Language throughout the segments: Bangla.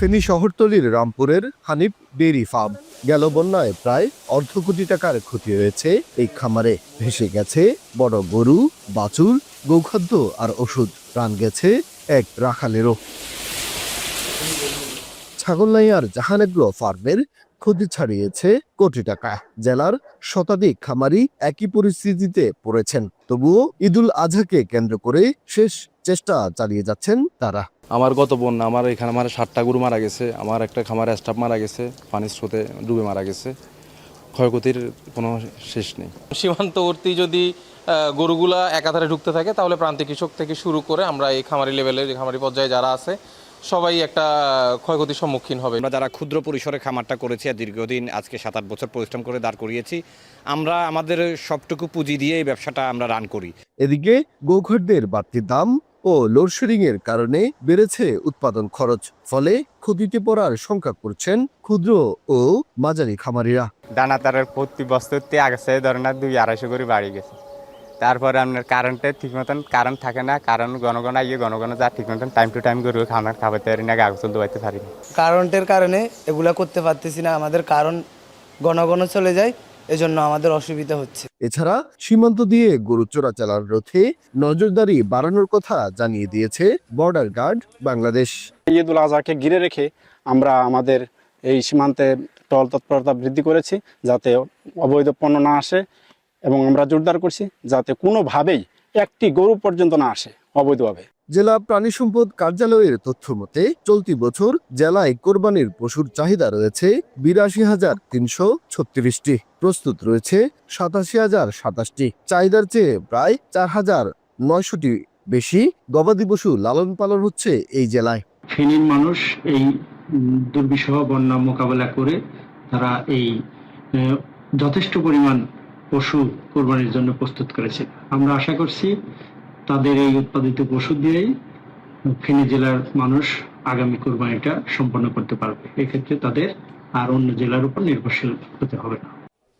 ফেনী শহরতলির রামপুরের হানিফ ডেইরি ফার্ম গেল বন্যায় প্রায় অর্ধ কোটি টাকার ক্ষতি হয়েছে এই খামারে। ভেসে গেছে বড় গরু, বাছুর, গৌখাদ্য আর ওষুধ। প্রাণ গেছে এক রাখালেরও। ছাগলনাইয়ার জাহানেগ্রো ফার্মের ক্ষতি ছাড়িয়েছে কোটি টাকা। জেলার শতাধিক খামারি একই পরিস্থিতিতে পড়েছেন। তবুও ঈদুল আজহাকে কেন্দ্র করে শেষ চেষ্টা চালিয়ে যাচ্ছেন তারা। আমার গত বন্যা আমার এখানে 7টা গরু মারা গেছে, আমার একটা খামারে স্টাফ মারা গেছে, পানির স্রোতে ডুবে মারা গেছে। ক্ষয়ক্ষতির কোনো শেষ নেই। সীমান্তবর্তী যদি গরুগুলা একাধারে ঢুকতে থাকে তাহলে প্রান্তিক কৃষক থেকে শুরু করে আমরা এই খামারি লেভেলের খামারি পর্যায়ে যারা আছে সবাই একটা ক্ষয়ক্ষতির সম্মুখীন হবে। আমরা যারা ক্ষুদ্র পরিসরে খামারটা করেছি আর দীর্ঘদিন আজকে 7-8 বছর পরিশ্রম করে দাঁড় করিয়েছি, আমরা আমাদের সবটুকু পুঁজি দিয়ে এই ব্যবসাটা আমরা রান করি। এদিকে গোখাদ্যের বাড়তি দাম ও লোডশেডিং এর কারণে বেড়েছে উৎপাদন খরচ। ফলে ক্ষতিতে পড়ার শঙ্কা করছেন ক্ষুদ্র ও মাঝারি খামারিরা। দানাদারের প্রতি বস্তুতে আগেছে ধরেন 200-250 করে বাড়ি গেছে। তারপরে আপনার কারেন্টের ঠিক মতন কারেন্ট থাকে না, কারণ ঘন আইয়ে ঘন যা ঠিক মতন টাইম টু টাইম করে খাবারতে পারি না, কাগজ তুলতে পারতে পারি না। কারেন্টের কারণে এগুলা করতে পারতেছি না, আমাদের কারণ ঘন চলে যায়, এজন্য আমাদের অসুবিধা হচ্ছে। এছাড়া সীমান্ত দিয়ে গরু চোরাচালান রোধে নজরদারি বাড়ানোর কথা জানিয়ে দিয়েছে বর্ডার গার্ড বাংলাদেশ। ঈদুল আজহাকে ঘিরে রেখে আমরা আমাদের এই সীমান্তে টহল তৎপরতা বৃদ্ধি করেছি, যাতে অবৈধ পণ্য না আসে, এবং আমরা জোরদার করছি যাতে কোনোভাবেই একটি গরু পর্যন্ত না আসে অবৈধভাবে। জেলা প্রাণী সম্পদ কার্যালয়ের তথ্য মতে চলতি বছর জেলায় কোরবানির পশুর চাহিদা রয়েছে 82,336টি, প্রস্তুত রয়েছে 87,027টি। চাহিদার চেয়ে প্রায় 4,900টি বেশি গবাদি পশু লালন পালন হচ্ছে এই জেলায়। ফেনীর মানুষ এই দুর্বিষহ বন্যা মোকাবেলা করে তারা এই যথেষ্ট পরিমাণ পশু কোরবানির জন্য প্রস্তুত করেছে। আমরা আশা করছি তাদের এই উৎপাদিত পশু দিয়েই ফেনী জেলার মানুষ আগামী কোরবানিটা সম্পন্ন করতে পারবে। এক্ষেত্রে তাদের আর অন্য জেলার উপর নির্ভরশীল হতে হবে না।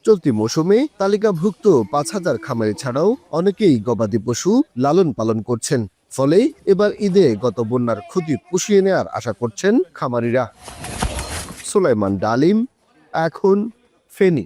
চলতি মৌসুমে তালিকাভুক্ত 5,000 খামারি ছাড়াও অনেকেই গবাদি পশু লালন পালন করছেন। ফলে এবার ঈদে গত বন্যার ক্ষতি পুষিয়ে নেওয়ার আশা করছেন খামারিরা। সুলাইমান ডালিম, এখন ফেনী।